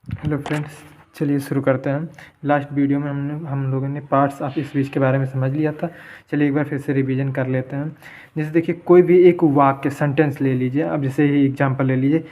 Hello friends, चलिए शुरू करते हैं। लास्ट वीडियो में हम लोगों ने पार्ट्स ऑफ स्पीच के बारे में समझ लिया था। चलिए एक बार फिर से रिवीजन कर लेते हैं। जैसे देखिए, कोई भी एक वाक्य सेंटेंस ले लीजिए। अब जैसे ही एग्जांपल ले लीजिए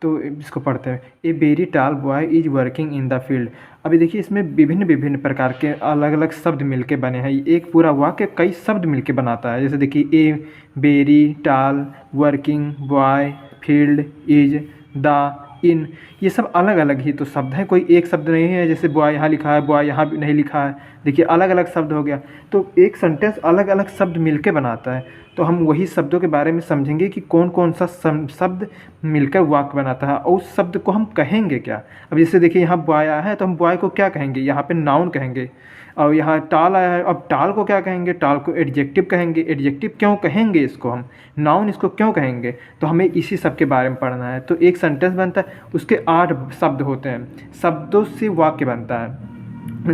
तो इसको पढ़ते हैं। ए very tall boy is working in the field. अभी देखिए, इसमें विभिन्न विभिन्न प्रकार के अलग अलग शब्द मिलके बने हैं। एक पूरा वाक्य कई शब्द मिलके बनाता है। जैसे देखिए, a very tall, working, boy, field, is, the, in, ये सब अलग अलग ही तो शब्द हैं, कोई एक शब्द नहीं है। जैसे बॉय यहाँ लिखा है, बॉय यहाँ भी नहीं लिखा है। देखिए, अलग अलग शब्द हो गया। तो एक सेंटेंस अलग अलग शब्द मिलके बनाता है। तो हम वही शब्दों के बारे में समझेंगे कि कौन कौन सा शब्द मिलकर वाक्य बनाता है और उस शब्द को हम कहेंगे क्या। अब जैसे देखिए, यहाँ बॉय आया है तो हम बॉय को क्या कहेंगे, यहाँ पे नाउन कहेंगे। और यहाँ टाल आया है, अब टाल को क्या कहेंगे, टाल को एडजेक्टिव कहेंगे। एडजेक्टिव क्यों कहेंगे इसको हम, नाउन इसको क्यों कहेंगे, तो हमें इसी सब के बारे में पढ़ना है। तो एक सेंटेंस बनता है, उसके 8 शब्द होते हैं। शब्दों से वाक्य बनता है।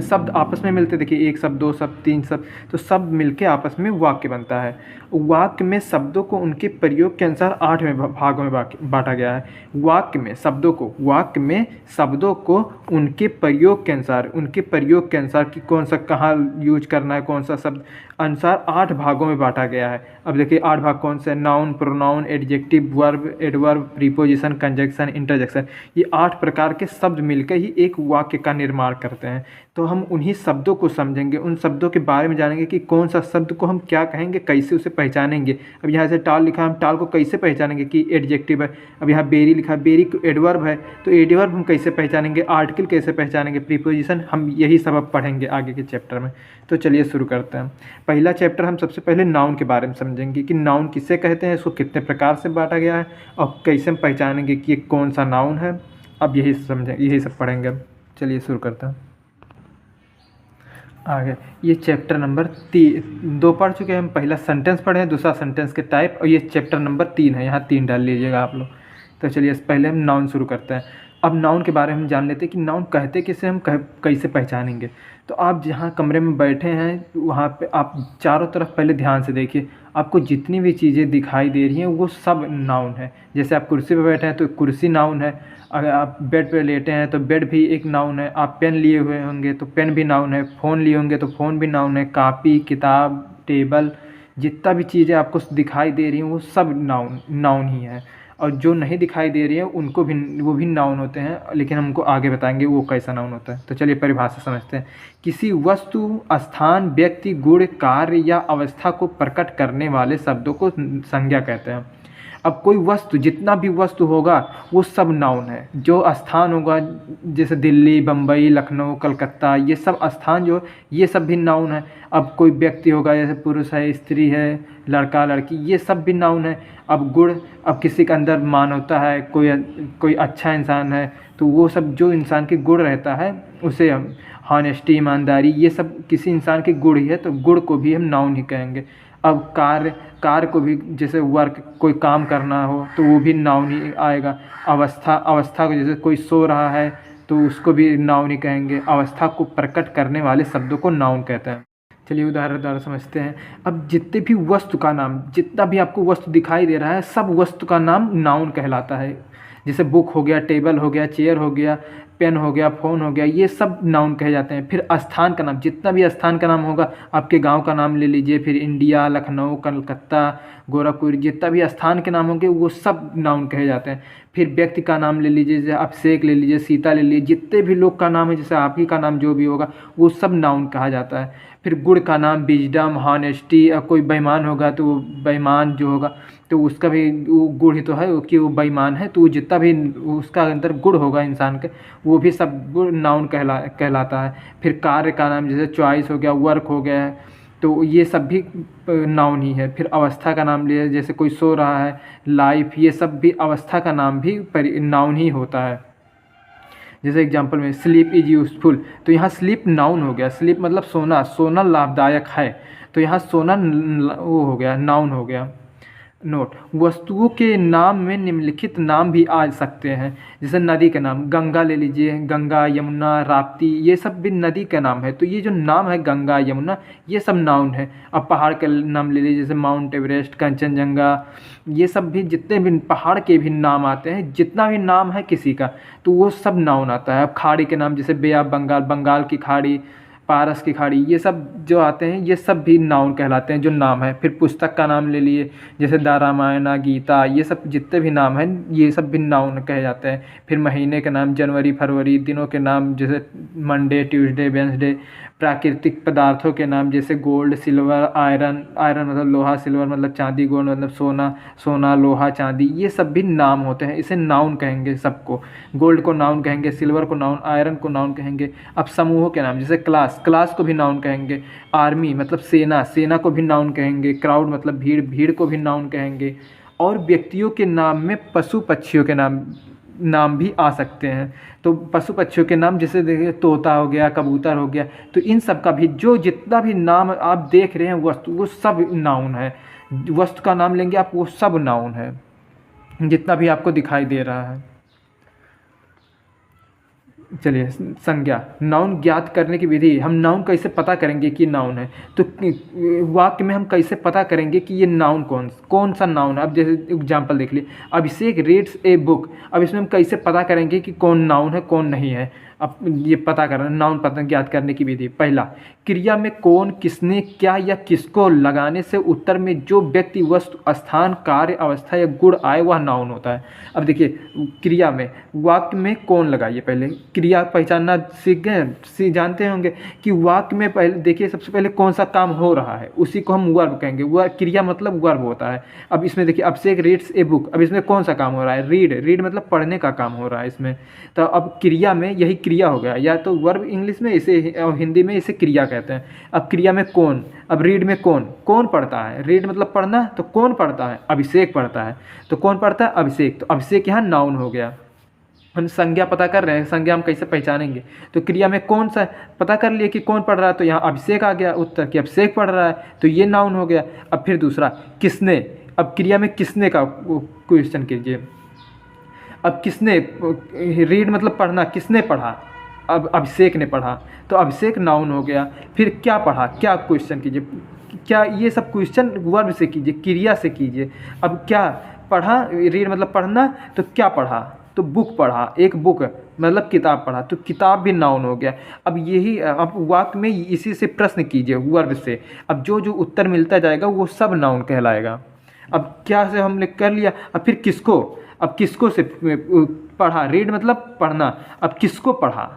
शब्द आपस में मिलते, देखिए, एक शब्द, दो शब्द, तीन शब्द, तो सब मिलके आपस में वाक्य बनता है। वाक्य में शब्दों को उनके प्रयोग के अनुसार 8 में भागों में बांटा गया है। वाक्य में शब्दों को उनके प्रयोग के अनुसार कि कौन सा कहाँ यूज करना है, कौन सा शब्द अनुसार 8 भागों में बांटा गया है। अब देखिए 8 भाग कौन से हैं, noun, pronoun, adjective, verb, adverb, preposition, conjunction, interjection. ये 8 प्रकार के शब्द मिलकर ही एक वाक्य का निर्माण करते हैं। तो हम उन्हीं शब्दों को समझेंगे, उन शब्दों के बारे में जानेंगे कि कौन सा शब्द को हम क्या कहेंगे, कैसे उसे पहचानेंगे। अब यहाँ से टाल लिखा है, हम टाल को कैसे पहचानेंगे कि एडजेक्टिव है। अब यहाँ बेरी लिखा है, बेरी एडवर्ब है, तो एडवर्ब हम कैसे पहचानेंगे, आर्टिकल कैसे पहचानेंगे, प्रीपोजिशन, हम यही सब अब पढ़ेंगे आगे के चैप्टर में। तो चलिए शुरू करते हैं। पहला चैप्टर हम सबसे पहले नाउन के बारे में समझेंगे कि नाउन किसे कहते हैं, इसको कितने प्रकार से बांटा गया है और कैसे हम पहचानेंगे कि कौन सा नाउन है। अब यही सब पढ़ेंगे। अब चलिए शुरू करते हैं। आगे ये चैप्टर नंबर 2 पढ़ चुके हैं हम। पहला सेंटेंस पढ़े हैं, दूसरा सेंटेंस के टाइप, और ये चैप्टर नंबर 3 है। यहाँ 3 डाल लीजिएगा आप लोग। तो चलिए पहले हम नाउन शुरू करते हैं। अब नाउन के बारे में हम जान लेते हैं कि नाउन कहते किसे, हम कैसे पहचानेंगे। तो आप जहाँ कमरे में बैठे हैं वहाँ पे आप चारों तरफ पहले ध्यान से देखिए। आपको जितनी भी चीज़ें दिखाई दे रही हैं वो सब नाउन है। जैसे आप कुर्सी पे बैठे हैं तो कुर्सी नाउन है। अगर आप बेड पे लेटे हैं तो बेड भी एक नाउन है। आप पेन लिए हुए होंगे तो पेन भी नाउन है। फ़ोन लिए होंगे तो फ़ोन भी नाउन है। कापी, किताब, टेबल, जितना भी चीज़ें आपको दिखाई दे रही हैं वो सब नाउन ही है। और जो नहीं दिखाई दे रही है वो भी नाउन होते हैं, लेकिन हमको आगे बताएंगे वो कैसा नाउन होता है। तो चलिए परिभाषा समझते हैं। किसी वस्तु, स्थान, व्यक्ति, गुण, कार्य या अवस्था को प्रकट करने वाले शब्दों को संज्ञा कहते हैं। अब कोई वस्तु, जितना भी वस्तु होगा वो सब नाउन है। जो स्थान होगा, जैसे दिल्ली, बम्बई, लखनऊ, कलकत्ता, ये सब स्थान जो, ये सब भी नाउन है। अब कोई व्यक्ति होगा, जैसे पुरुष है, स्त्री है, लड़का, लड़की, ये सब भी नाउन है। अब गुण, अब किसी के अंदर मानवता है, कोई अच्छा इंसान है, तो वो सब जो इंसान के गुण रहता है उसे हम हॉनेस्टी, ईमानदारी, ये सब किसी इंसान के गुण ही है, तो गुण को भी हम नाउन ही कहेंगे। अब कार्य को भी, जैसे वर्क, कोई काम करना हो तो वो भी नाउन ही आएगा। अवस्था को, जैसे कोई सो रहा है तो उसको भी नाउन ही कहेंगे। अवस्था को प्रकट करने वाले शब्दों को नाउन कहते हैं। चलिए उदाहरण समझते हैं। अब जितने भी वस्तु का नाम, जितना भी आपको वस्तु दिखाई दे रहा है, सब वस्तु का नाम नाउन कहलाता है। जैसे बुक हो गया, टेबल हो गया, चेयर हो गया, पेन हो गया, फ़ोन हो गया, ये सब नाउन कहे जाते हैं। फिर स्थान का नाम, जितना भी स्थान का नाम होगा, आपके गांव का नाम ले लीजिए, फिर इंडिया, लखनऊ, कलकत्ता, गोरखपुर, जितना भी स्थान के नाम होंगे वो सब नाउन कहे जाते हैं। फिर व्यक्ति का नाम ले लीजिए, जैसे अभिषेक ले लीजिए, सीता ले लीजिए, जितने भी लोग का नाम है, जैसे आप ही का नाम जो भी होगा वो सब नाउन कहा जाता है। फिर गुण का नाम विजडम, हॉनेस्टी, कोई बेईमान होगा तो वो बेईमान जो होगा तो उसका भी वो गुण ही तो है कि वो बेईमान है, तो जितना भी उसका अंदर गुण होगा इंसान के, वो भी सब गुण नाउन कहलाता है। फिर कार्य का नाम, जैसे चॉइस हो गया, वर्क हो गया, तो ये सब भी नाउन ही है। फिर अवस्था का नाम लिया, जैसे कोई सो रहा है, लाइफ, ये सब भी अवस्था का नाम भी नाउन ही होता है। जैसे एग्जांपल में स्लीप इज़ यूज़फुल, तो यहाँ स्लीप नाउन हो गया। स्लीप मतलब सोना, सोना लाभदायक है, तो यहाँ सोना वो हो गया, नाउन हो गया। नोट, वस्तुओं के नाम में निम्नलिखित नाम भी आ सकते हैं, जैसे नदी का नाम गंगा ले लीजिए, गंगा, यमुना, राप्ती, ये सब भी नदी का नाम है। तो ये जो नाम है गंगा, यमुना, ये सब नाउन है। अब पहाड़ का नाम ले लीजिए, जैसे माउंट एवरेस्ट, कंचनजंगा, ये सब भी जितने भी पहाड़ के भी नाम आते हैं, जितना भी नाम है किसी का, तो वो सब नाउन आता है। अब खाड़ी के नाम जैसे बे ऑफ बंगाल, बंगाल की खाड़ी, पारस की खाड़ी, ये सब जो आते हैं ये सब भी नाउन कहलाते हैं, जो नाम है। फिर पुस्तक का नाम ले लिए, जैसे द रामायण, गीता, ये सब जितने भी नाम हैं ये सब भी नाउन कहे जाते हैं। फिर महीने के नाम जनवरी, फरवरी, दिनों के नाम जैसे मंडे, ट्यूसडे, वेंसडे, प्राकृतिक पदार्थों के नाम जैसे गोल्ड, सिल्वर, आयरन, आयरन मतलब लोहा, सिल्वर मतलब चांदी, गोल्ड मतलब सोना, सोना, लोहा, चांदी, ये सब भी नाम होते हैं, इसे नाउन कहेंगे सबको। गोल्ड को नाउन कहेंगे, सिल्वर को नाउन, आयरन को नाउन कहेंगे। अब समूहों के नाम जैसे क्लास, क्लास को भी नाउन कहेंगे। आर्मी मतलब सेना, सेना को भी नाउन कहेंगे। क्राउड मतलब भीड़, भीड़ को भी नाउन कहेंगे। और व्यक्तियों के नाम में पशु पक्षियों के नाम भी आ सकते हैं। तो पशु पक्षियों के नाम जैसे देखिए तोता हो गया, कबूतर हो गया, तो इन सब का भी जो जितना भी नाम आप देख रहे हैं वस्तु, वो सब नाउन है। वस्तु का नाम लेंगे आप, वो सब नाउन है, जितना भी आपको दिखाई दे रहा है। चलिए, संज्ञा, नाउन ज्ञात करने की विधि। हम नाउन कैसे पता करेंगे कि नाउन है, तो वाक्य में हम कैसे पता करेंगे कि ये नाउन कौन सा नाउन है। अब जैसे एग्जांपल देख लिए, अभिषेक रीड्स ए बुक। अब इसमें हम कैसे पता करेंगे कि कौन नाउन है कौन नहीं है। अब ये पता करना, नाउन पता ज्ञात करने की विधि। पहला, क्रिया में कौन, किसने, क्या या किसको लगाने से उत्तर में जो व्यक्ति, वस्तु, स्थान, कार्य, अवस्था या गुण आए वह नाउन होता है। अब देखिए, क्रिया में वाक्य में कौन लगाइए, पहले क्रिया पहचानना सीख गए, जानते होंगे कि वाक्य में पहले देखिए सबसे पहले कौन सा काम हो रहा है, उसी को हम वर्ब कहेंगे। वह क्रिया मतलब वर्ब होता है। अब इसमें देखिए, अभिषेक रीड्स ए बुक, अब इसमें कौन सा काम हो रहा है, रीड, रीड मतलब पढ़ने का काम हो रहा है इसमें। तो अब क्रिया में यही क्रिया हो गया, या तो वर्ब इंग्लिश में, इसे और हिंदी में इसे क्रिया कहते हैं। अब क्रिया में कौन, अब रीड में कौन, कौन पढ़ता है, रीड मतलब पढ़ना, तो कौन पढ़ता है, अभिषेक पढ़ता है। तो कौन पढ़ता है, अभिषेक, तो अभिषेक यहाँ नाउन हो गया। हम संज्ञा पता कर रहे हैं, संज्ञा हम कैसे पहचानेंगे, तो क्रिया में कौन सा पता कर लिए कि कौन पढ़ रहा है, तो यहाँ अभिषेक आ गया उत्तर कि अभिषेक पढ़ रहा है, तो ये नाउन हो गया। अब फिर दूसरा, किसने, अब क्रिया में किसने का क्वेश्चन कीजिए। अब किसने, रीड मतलब पढ़ना, किसने पढ़ा, अब अभिषेक ने पढ़ा, तो अभिषेक नाउन हो गया। फिर क्या पढ़ा, क्या क्वेश्चन कीजिए, क्या, ये सब क्वेश्चन वर्ब से कीजिए, क्रिया से कीजिए। अब क्या पढ़ा, रीड मतलब पढ़ना, तो क्या पढ़ा, तो बुक पढ़ा, एक बुक मतलब किताब पढ़ा, तो किताब भी नाउन हो गया। अब यही, अब वाक्य में इसी से प्रश्न कीजिए वर्ब से। अब जो जो उत्तर मिलता जाएगा वो सब नाउन कहलाएगा। अब क्या से हमने कर लिया। अब फिर किसको, अब किसको से पढ़ा, रीड मतलब पढ़ना, अब किसको पढ़ा।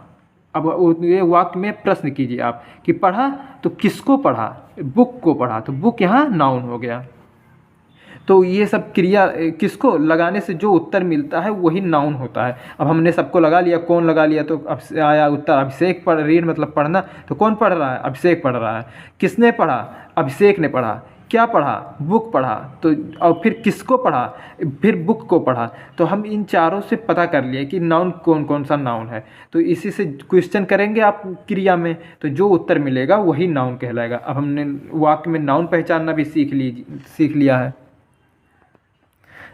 अब ये वाक्य में प्रश्न कीजिए आप कि पढ़ा, तो किसको पढ़ा, बुक को पढ़ा, तो बुक यहाँ नाउन हो गया। तो ये सब क्रिया किसको लगाने से जो उत्तर मिलता है वही नाउन होता है। अब हमने सबको लगा लिया, कौन लगा लिया, तो अब आया उत्तर अभिषेक पढ़, रीड मतलब पढ़ना, तो कौन पढ़ रहा है, अभिषेक पढ़ रहा है। किसने पढ़ा, अभिषेक ने पढ़ा। क्या पढ़ा, बुक पढ़ा, तो और फिर किसको पढ़ा, फिर बुक को पढ़ा। तो हम इन चारों से पता कर लिए कि नाउन कौन कौन सा नाउन है। तो इसी से क्वेश्चन करेंगे आप क्रिया में, तो जो उत्तर मिलेगा वही नाउन कहलाएगा। अब हमने वाक्य में नाउन पहचानना भी सीख लिया है।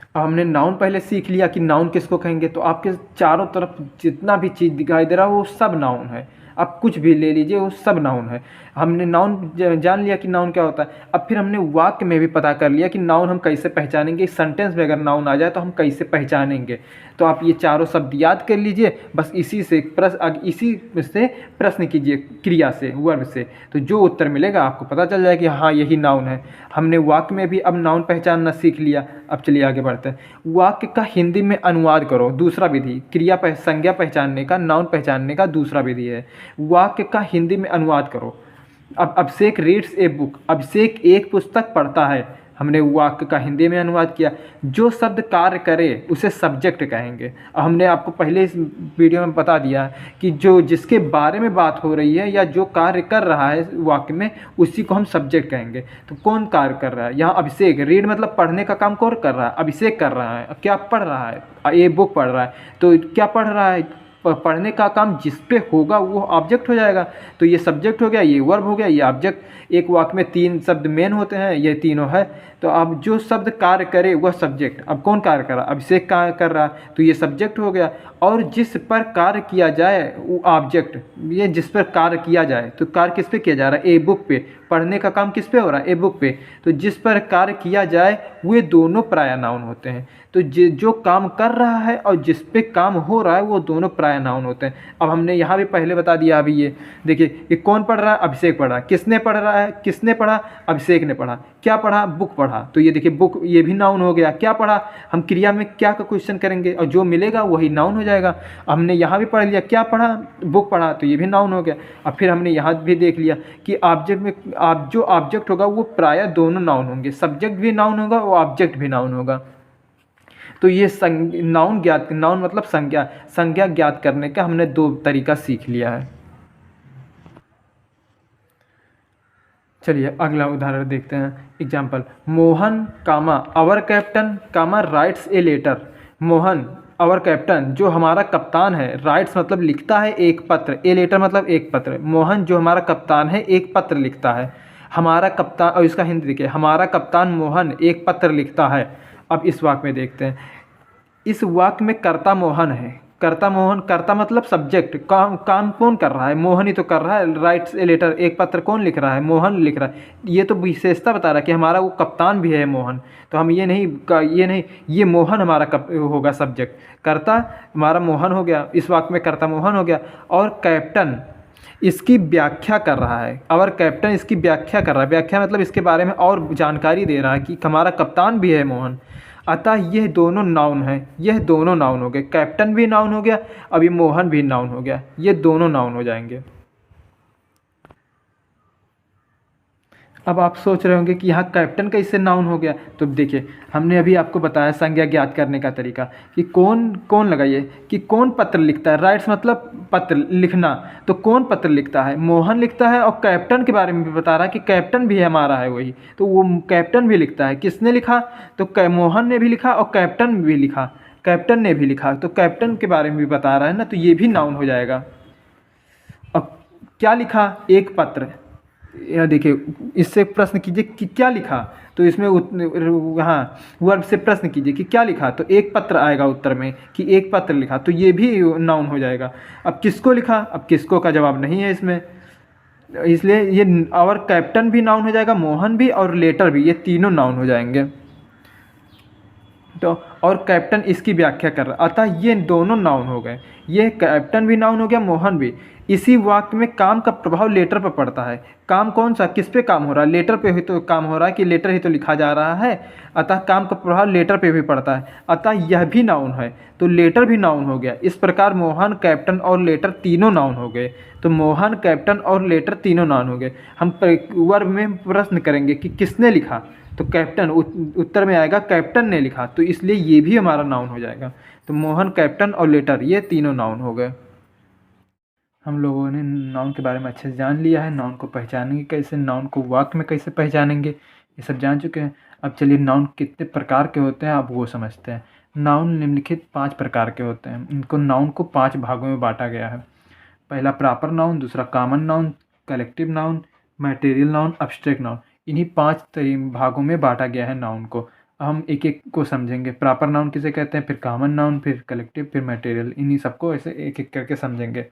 अब हमने नाउन पहले सीख लिया कि नाउन किसको कहेंगे, तो आपके चारों तरफ जितना भी चीज़ दिखाई दे रहा है वो सब नाउन है। आप कुछ भी ले लीजिए, वो सब नाउन है। हमने नाउन जान लिया कि नाउन क्या होता है। अब फिर हमने वाक्य में भी पता कर लिया कि नाउन हम कैसे पहचानेंगे, सेंटेंस में अगर नाउन आ जाए तो हम कैसे पहचानेंगे। तो आप ये चारों शब्द याद कर लीजिए, बस इसी से प्रश्न कीजिए क्रिया से, वर्ब से, तो जो उत्तर मिलेगा आपको पता चल जाएगा कि हाँ यही नाउन है। हमने वाक्य में भी अब नाउन पहचानना सीख लिया। अब चलिए आगे बढ़ते हैं। वाक्य का हिंदी में अनुवाद करो, दूसरा विधि। संज्ञा पहचानने का, नाउन पहचानने का दूसरा विधि है। वाक्य का हिंदी में अनुवाद करो। अब अभिषेक रीड्स ए बुक, अभिषेक एक पुस्तक पढ़ता है, हमने वाक्य का हिंदी में अनुवाद किया। जो शब्द कार्य करे उसे सब्जेक्ट कहेंगे। हमने आपको पहले इस वीडियो में बता दिया कि जो जिसके बारे में बात हो रही है या जो कार्य कर रहा है वाक्य में, उसी को हम सब्जेक्ट कहेंगे। तो कौन कार्य कर रहा है, यहाँ अभिषेक, रीड मतलब पढ़ने का काम कौन कर रहा है, अभिषेक कर रहा है। क्या पढ़ रहा है, ये बुक पढ़ रहा है, तो क्या पढ़ रहा है, पढ़ने का काम जिस पे होगा वो ऑब्जेक्ट हो जाएगा। तो ये सब्जेक्ट हो गया, ये वर्ब हो गया, ये ऑब्जेक्ट। एक वाक्य में 3 शब्द मेन होते हैं, ये तीनों है। तो अब जो शब्द कार्य करे वह सब्जेक्ट। अब कौन कार्य कर रहा? अभिषेक कार्य कर रहा, तो ये सब्जेक्ट हो गया। और जिस पर कार्य किया जाए वो ऑब्जेक्ट। ये जिस पर कार्य किया जाए, तो कार्य किस पे किया जा रहा है? ए बुक पे। पढ़ने का काम किस पे हो रहा है? ए बुक पे। तो जिस पर कार्य किया जाए वे दोनों प्राय नाउन होते हैं। तो जो काम कर रहा है और जिस पे काम हो रहा है वो दोनों प्राय नाउन होते हैं। अब हमने यहाँ भी पहले बता दिया। अभी ये देखिए कि कौन पढ़ रहा है? अभिषेक पढ़ रहा है। किसने पढ़ रहा है? किसने पढ़ा? अभिषेक ने पढ़ा। क्या पढ़ा? बुक पढ़ा। तो ये देखिए बुक, ये भी नाउन हो गया। क्या पढ़ा? हम क्रिया में क्या का क्वेश्चन करेंगे और जो मिलेगा वही नाउन हो जाएगा। हमने यहाँ भी पढ़ लिया, क्या पढ़ा? बुक पढ़ा, तो ये भी नाउन हो गया। अब फिर हमने यहाँ भी देख लिया कि ऑब्जेक्ट में जो ऑब्जेक्ट होगा वो प्रायः दोनों नाउन होंगे। सब्जेक्ट भी नाउन होगा और ऑब्जेक्ट भी नाउन होगा। तो ये नाउन मतलब संज्ञा ज्ञात करने का हमने 2 तरीका सीख लिया है। चलिए अगला उदाहरण देखते हैं। Example, Mohan comma our captain comma writes a letter. Mohan our captain जो हमारा कप्तान है, राइट्स मतलब लिखता है एक पत्र, ए लेटर मतलब एक पत्र। मोहन जो हमारा कप्तान है एक पत्र लिखता है। हमारा कप्तान, और इसका हिंदी देखिए, हमारा कप्तान मोहन एक पत्र लिखता है। अब इस वाक्य में देखते हैं। इस वाक्य में कर्ता मोहन है। कर्ता मोहन, कर्ता मतलब सब्जेक्ट। काम कौन कर रहा है? मोहन ही तो कर रहा है। राइट्स ए लेटर, एक पत्र कौन लिख रहा है? मोहन लिख रहा है। ये तो विशेषता बता रहा है कि हमारा वो कप्तान भी है मोहन। तो हम ये नहीं ये मोहन हमारा होगा सब्जेक्ट। कर्ता हमारा मोहन हो गया, इस वाक्य में कर्ता मोहन हो गया। और कैप्टन इसकी व्याख्या कर रहा है। अवर कैप्टन इसकी व्याख्या कर रहा है। व्याख्या मतलब इसके बारे में और जानकारी दे रहा है कि हमारा कप्तान भी है मोहन। अतः यह दोनों नाउन है। यह दोनों नाउन हो गए। कैप्टन भी नाउन हो गया, अभी मोहन भी नाउन हो गया। ये दोनों नाउन हो जाएंगे। अब आप सोच रहे होंगे कि यहाँ कैप्टन कैसे नाउन हो गया। तो देखिए हमने अभी आपको बताया संज्ञा ज्ञात करने का तरीका कि कौन लगाइए कि कौन पत्र लिखता है। राइट्स मतलब पत्र लिखना, तो कौन पत्र लिखता है? मोहन लिखता है। और कैप्टन के बारे में भी बता रहा है कि कैप्टन भी हमारा है वही, तो वो कैप्टन भी लिखता है। किसने लिखा? तो मोहन ने भी लिखा और कैप्टन भी लिखा। कैप्टन ने भी लिखा, तो कैप्टन के बारे में भी बता रहा है ना, तो ये भी नाउन हो जाएगा। अब क्या लिखा? एक पत्र। यह देखिए, इससे प्रश्न कीजिए कि क्या लिखा, तो इसमें हाँ वर्ब से प्रश्न कीजिए कि क्या लिखा, तो एक पत्र आएगा उत्तर में कि एक पत्र लिखा, तो ये भी नाउन हो जाएगा। अब किसको लिखा? अब किसको का जवाब नहीं है इसमें, इसलिए ये और कैप्टन भी नाउन हो जाएगा, मोहन भी और लेटर भी, ये तीनों नाउन हो जाएंगे। तो और कैप्टन इसकी व्याख्या कर रहा, अतः ये दोनों नाउन हो गए। ये कैप्टन भी नाउन हो गया, मोहन भी। इसी वाक्य में काम का प्रभाव लेटर पर पड़ता है। काम कौन सा? किस पे काम हो रहा है? लेटर पे ही तो काम हो रहा है कि लेटर ही तो लिखा जा रहा है। अतः काम का प्रभाव लेटर पे भी पड़ता है, अतः यह भी नाउन है, तो लेटर भी नाउन हो गया। इस प्रकार मोहन, कैप्टन और लेटर तीनों नाउन हो गए। तो मोहन, कैप्टन और लेटर तीनों नाउन हो गए। हम वर्ब में प्रश्न करेंगे कि किसने लिखा, तो कैप्टन, उत्तर में आएगा कैप्टन ने लिखा, तो इसलिए ये भी हमारा नाउन हो जाएगा। तो मोहन, कैप्टन और लेटर ये तीनों नाउन हो गए। हम लोगों ने नाउन के बारे में अच्छे से जान लिया है। नाउन को पहचानेंगे कैसे, नाउन को वाक्य में कैसे पहचानेंगे, ये सब जान चुके हैं। अब चलिए नाउन कितने प्रकार के होते हैं अब वो समझते हैं। नाउन निम्नलिखित 5 प्रकार के होते हैं। इनको नाउन को 5 भागों में बांटा गया है। पहला प्रॉपर नाउन, दूसरा common noun, collective noun, material noun, abstract noun. इन्हीं 5 भागों में बांटा गया है नाउन को। हम एक एक को समझेंगे। प्रॉपर नाउन किसे कहते हैं, फिर कॉमन नाउन, फिर कलेक्टिव, फिर मैटेरियल। इन्हीं सबको ऐसे एक एक करके समझेंगे।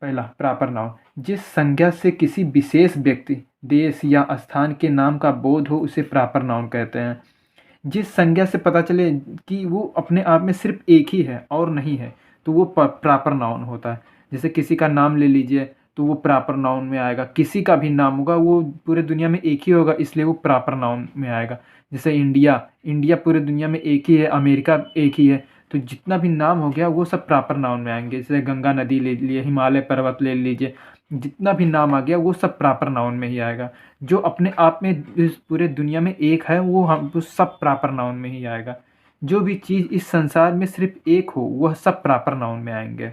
पहला प्रॉपर नाउन, जिस संज्ञा से किसी विशेष व्यक्ति, देश या स्थान के नाम का बोध हो उसे प्रॉपर नाउन कहते हैं। जिस संज्ञा से पता चले कि वो अपने आप में सिर्फ एक ही है और नहीं है, तो वो प्रॉपर नाउन होता है। जैसे किसी का नाम ले लीजिए तो वो प्रॉपर नाउन में आएगा। किसी का भी नाम होगा वो पूरे दुनिया में एक ही होगा, इसलिए वो प्रॉपर नाउन में आएगा। जैसे इंडिया पूरे दुनिया में एक ही है, अमेरिका एक ही है, तो जितना भी नाम हो गया वो सब प्रॉपर नाउन में आएंगे। जैसे गंगा नदी ले लिए, हिमालय पर्वत ले लीजिए, जितना भी नाम आ गया वो सब प्रॉपर नाउन में ही आएगा। जो अपने आप में इस पूरे दुनिया में एक है वो सब प्रॉपर नाउन में ही आएगा। जो भी चीज़ इस संसार में सिर्फ एक हो वह सब प्रॉपर नाउन में आएंगे।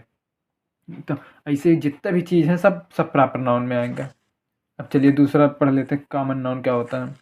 तो ऐसे जितना भी चीज़ है सब प्रॉपर नाउन में आएंगे। अब चलिए दूसरा पढ़ लेते हैं, कॉमन नाउन क्या होता है।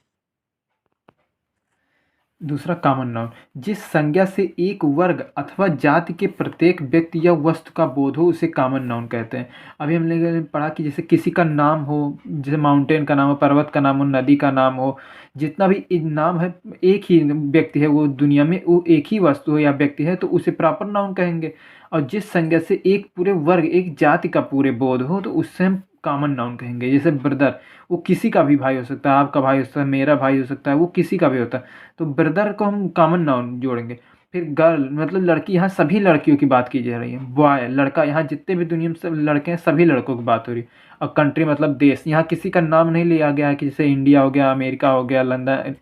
दूसरा कॉमन नाउन, जिस संज्ञा से एक वर्ग अथवा जाति के प्रत्येक व्यक्ति या वस्तु का बोध हो उसे कॉमन नाउन कहते हैं। अभी हमने पढ़ा कि जैसे किसी का नाम हो, जैसे माउंटेन का नाम हो, पर्वत का नाम हो, नदी का नाम हो, जितना भी नाम है, एक ही व्यक्ति है वो दुनिया में, वो एक ही वस्तु हो या व्यक्ति है तो उसे प्रॉपर नाउन कहेंगे। और जिस संज्ञा से एक पूरे वर्ग, एक जाति का पूरे बोध हो तो उससे हम कॉमन नाउन कहेंगे। जैसे ब्रदर, वो किसी का भी भाई हो सकता है, आपका भाई हो सकता है, मेरा भाई हो सकता है, वो किसी का भी होता है, तो ब्रदर को हम कॉमन नाउन जोड़ेंगे। फिर गर्ल मतलब लड़की, यहाँ सभी लड़कियों की बात की जा रही है। बॉय लड़का, यहाँ जितने भी दुनिया में सब लड़के हैं सभी लड़कों की बात हो रही है। और कंट्री मतलब देश, यहाँ किसी का नाम नहीं लिया गया है कि जैसे इंडिया हो गया, अमेरिका हो गया, लंदन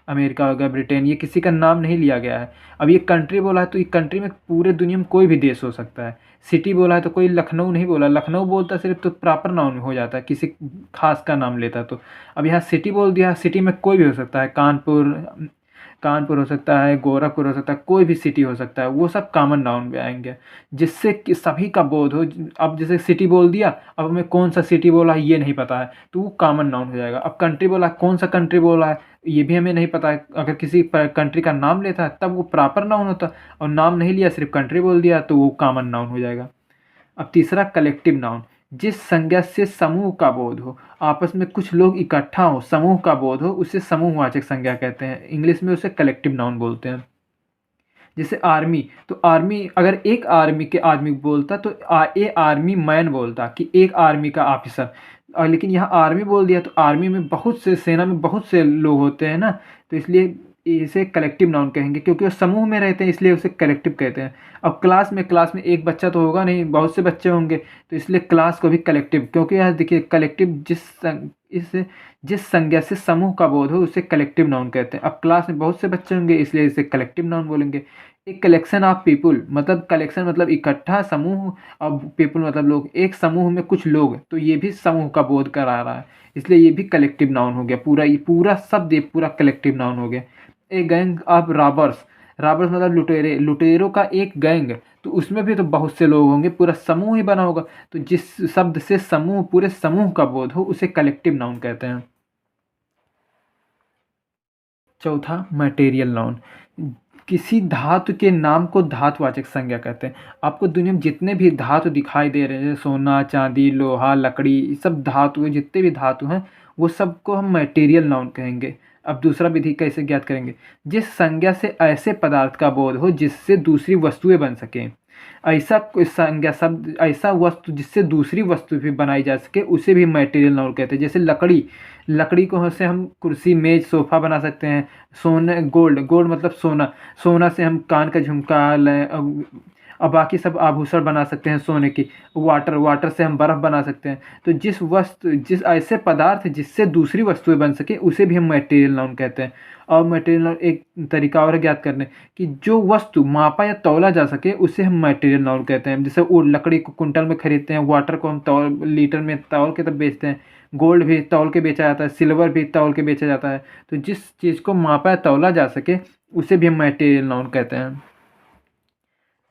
अमेरिका हो गया, ब्रिटेन, ये किसी का नाम नहीं लिया गया है। अब ये कंट्री बोला है तो ये कंट्री में पूरे दुनिया में कोई भी देश हो सकता है। सिटी बोला है तो कोई लखनऊ नहीं बोला, लखनऊ बोलता सिर्फ तो प्रॉपर नाउन हो जाता है, किसी खास का नाम लेता तो। अब यहाँ सिटी बोल दिया, सिटी में कोई भी हो सकता है, कानपुर, कानपुर हो सकता है, गोरखपुर हो सकता है, कोई भी सिटी हो सकता है, वो सब कॉमन नाउन में आएंगे जिससे कि सभी का बोध हो। अब जैसे सिटी बोल दिया, अब हमें कौन सा सिटी बोला है ये नहीं पता है तो वो कॉमन नाउन हो जाएगा। अब कंट्री बोला, कौन सा कंट्री बोला है ये भी हमें नहीं पता है, अगर किसी कंट्री का नाम लेता है तब वो प्रॉपर नाउन होता, और नाम नहीं लिया सिर्फ कंट्री बोल दिया तो वो कॉमन नाउन हो जाएगा। अब तीसरा कलेक्टिव नाउन, जिस संज्ञा से समूह का बोध हो, आपस में कुछ लोग इकट्ठा हो, समूह का बोध हो, उसे समूहवाचक संज्ञा कहते हैं। इंग्लिश में उसे कलेक्टिव नाउन बोलते हैं। जैसे आर्मी, तो आर्मी अगर एक आर्मी के आदमी बोलता तो ए आर्मी मैन बोलता कि एक आर्मी का ऑफिसर। और लेकिन यहाँ आर्मी बोल दिया तो आर्मी में बहुत से, सेना में बहुत से लोग होते हैं ना, तो इसलिए इसे कलेक्टिव नाउन कहेंगे क्योंकि वो समूह में रहते हैं इसलिए उसे कलेक्टिव कहते हैं। अब क्लास में एक बच्चा तो होगा नहीं, बहुत से बच्चे होंगे तो इसलिए क्लास को भी कलेक्टिव, क्योंकि यहाँ देखिए कलेक्टिव जिस संज्ञा से समूह का बोध हो उसे कलेक्टिव नाउन कहते हैं। अब क्लास में बहुत से बच्चे होंगे इसलिए इसे कलेक्टिव नाउन बोलेंगे। एक कलेक्शन ऑफ पीपुल, मतलब कलेक्शन मतलब इकट्ठा, समूह, और पीपुल मतलब लोग, एक समूह में कुछ लोग, तो ये भी समूह का बोध करा रहा है इसलिए ये भी कलेक्टिव नाउन हो गया। पूरा ये पूरा शब्द ये पूरा कलेक्टिव नाउन हो गया। A gang of robbers, robbers मतलब लुटेरे, लुटेरों का एक गैंग, तो उसमें भी तो बहुत से लोग होंगे, पूरा समूह ही बना होगा, तो जिस शब्द से समूह, पूरे समूह का बोध हो उसे कलेक्टिव नाउन कहते हैं। चौथा मटेरियल नाउन, किसी धातु के नाम को धातुवाचक संज्ञा कहते हैं। आपको दुनिया में जितने भी धातु दिखाई दे रहे हैं, सोना, चांदी, लोहा, लकड़ी, ये सब धातु, जितने भी धातु हैं वो सबको हम मटेरियल नाउन कहेंगे। अब दूसरा विधि कैसे ज्ञात करेंगे, जिस संज्ञा से ऐसे पदार्थ का बोध हो जिससे दूसरी वस्तुएं बन सकें। ऐसा कोई संज्ञा शब्द, ऐसा वस्तु जिससे दूसरी वस्तु भी बनाई जा सके उसे भी मटेरियल नाउन कहते हैं। जैसे लकड़ी, लकड़ी को से हम कुर्सी, मेज, सोफ़ा बना सकते हैं। सोने, गोल्ड, गोल्ड मतलब सोना, सोना से हम कान का झुमका, और बाकी सब आभूषण बना सकते हैं सोने की। वाटर, वाटर से हम बर्फ़ बना सकते हैं। तो जिस ऐसे पदार्थ जिससे दूसरी वस्तुएं बन सके उसे भी हम मटेरियल नाउन कहते हैं। और मटेरियल नाउन एक तरीका और है ज्ञात करने कि जो वस्तु मापा या तौला जा सके उसे हम मटेरियल नाउन कहते हैं। जैसे वो लकड़ी को कुंटल में खरीदते हैं, वाटर को हम तौल, लीटर में तौल के तब बेचते हैं, गोल्ड भी तौल के बेचा जाता है, सिल्वर भी तौल के बेचा जाता है। तो जिस चीज़ को मापा या तौला जा सके उसे भी हम मटेरियल नाउन कहते हैं।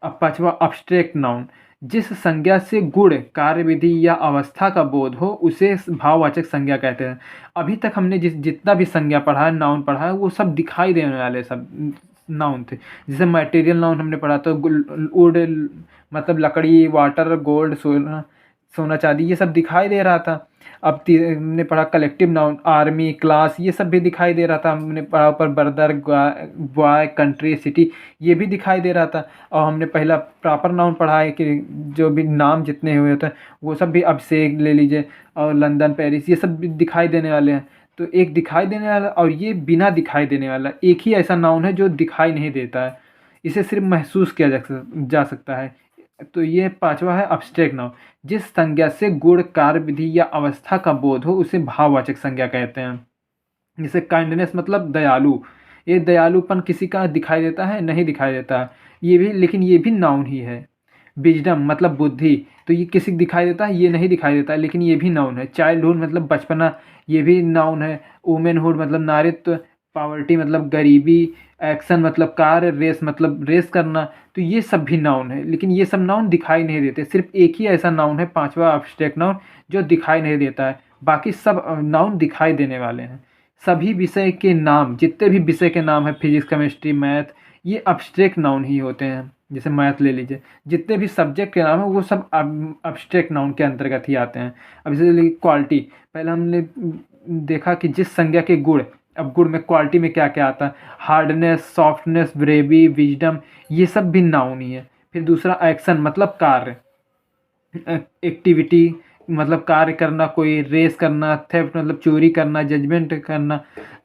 अब पांचवा अब्स्ट्रैक्ट नाउन, जिस संज्ञा से गुण, कार्यविधि या अवस्था का बोध हो उसे भाववाचक संज्ञा कहते हैं। अभी तक हमने जितना भी संज्ञा पढ़ा है, नाउन पढ़ा है, वो सब दिखाई देने वाले सब नाउन थे। जैसे मटेरियल नाउन हमने पढ़ा तो वुड मतलब लकड़ी, वाटर, गोल्ड, सोना, सोना चांदी, ये सब दिखाई दे रहा था। अब हमने पढ़ा कलेक्टिव नाउन, आर्मी, क्लास, ये सब भी दिखाई दे रहा था। हमने पढ़ा ऊपर ब्रदर, बॉय, कंट्री, सिटी, ये भी दिखाई दे रहा था। और हमने पहला प्रॉपर नाउन पढ़ा है कि जो भी नाम जितने हुए होते हैं वो सब भी, अभिषेक ले लीजिए, और लंदन, पेरिस, ये सब भी दिखाई देने वाले हैं। तो एक दिखाई देने वाला और ये बिना दिखाई देने वाला, एक ही ऐसा नाउन है जो दिखाई नहीं देता है, इसे सिर्फ महसूस किया जा सकता है। तो ये पांचवा है अब्स्ट्रैक्ट नाउन, जिस संज्ञा से गुण, कार्य, विधि या अवस्था का बोध हो उसे भाववाचक संज्ञा कहते हैं। जैसे काइंडनेस मतलब दयालु, ये दयालुपन किसी का दिखाई देता है, नहीं दिखाई देता है, ये भी, लेकिन ये भी नाउन ही है। विजडम मतलब बुद्धि, तो ये किसी को दिखाई देता है, ये नहीं दिखाई देता है, लेकिन ये भी नाउन है। चाइल्डहुड मतलब बचपना, ये भी नाउन है। वुमेनहुड मतलब नारीत्व, पावर्टी मतलब गरीबी, एक्शन मतलब कार्य, रेस मतलब रेस करना, तो ये सब भी नाउन है, लेकिन ये सब नाउन दिखाई नहीं देते। सिर्फ एक ही ऐसा नाउन है, पांचवा अब्स्ट्रैक्ट नाउन, जो दिखाई नहीं देता है, बाकी सब नाउन दिखाई देने वाले हैं। सभी विषय के नाम, जितने भी विषय के नाम हैं, फिजिक्स, केमिस्ट्री, मैथ, ये अब्स्ट्रैक्ट नाउन ही होते हैं। जैसे मैथ ले लीजिए, जितने भी सब्जेक्ट के नाम हैं वो सब अब्स्ट्रैक्ट नाउन के अंतर्गत ही आते हैं। अब जैसे क्वालिटी, पहले हमने देखा कि जिस संज्ञा के गुण, अब गुण में क्वालिटी में क्या क्या आता है, हार्डनेस, सॉफ्टनेस, ब्रेवी, विजडम, ये सब भी नाउन ही है। फिर दूसरा एक्शन मतलब कार्य, एक्टिविटी मतलब कार्य करना, कोई रेस करना, थेफ्ट मतलब चोरी करना, जजमेंट करना,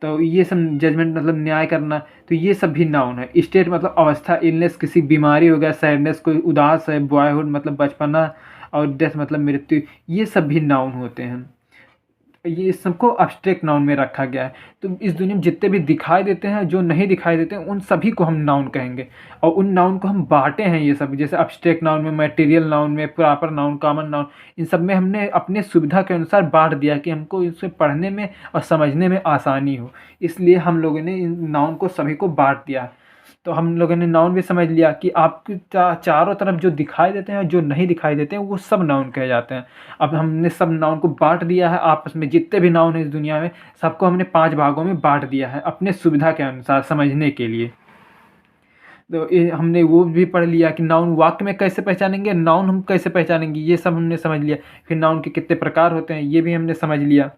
तो ये सब जजमेंट मतलब न्याय करना, तो ये सब भी नाउन है। स्टेट मतलब अवस्था, इलनेस किसी बीमारी हो गया, सैडनेस कोई उदास है, बॉयहुड मतलब बचपना, और डेथ मतलब मृत्यु, ये सब भी नाउन होते हैं। ये सबको अब्स्ट्रैक्ट नाउन में रखा गया है। तो इस दुनिया में जितने भी दिखाई देते हैं, जो नहीं दिखाई देते हैं, उन सभी को हम नाउन कहेंगे। और उन नाउन को हम बांटे हैं ये सब, जैसे अब्स्ट्रैक्ट नाउन में, मटेरियल नाउन में, प्रॉपर नाउन, कॉमन नाउन, इन सब में हमने अपने सुविधा के अनुसार बांट दिया कि हमको इसे पढ़ने में और समझने में आसानी हो, इसलिए हम लोगों ने इन नाउन को सभी को बांट दिया। तो हम लोगों ने नाउन भी समझ लिया कि आपके चारों तरफ जो दिखाई देते हैं और जो नहीं दिखाई देते हैं वो सब नाउन कहे जाते हैं। अब हमने सब नाउन को बांट दिया है, आपस में जितने भी नाउन है इस दुनिया में, सबको हमने 5 भागों में बांट दिया है अपने सुविधा के अनुसार समझने के लिए। तो ये हमने वो भी पढ़ लिया कि नाउन वाक्य में कैसे पहचानेंगे, नाउन हम कैसे पहचानेंगे, ये सब हमने समझ लिया। फिर नाउन के कितने प्रकार होते हैं ये भी हमने समझ लिया।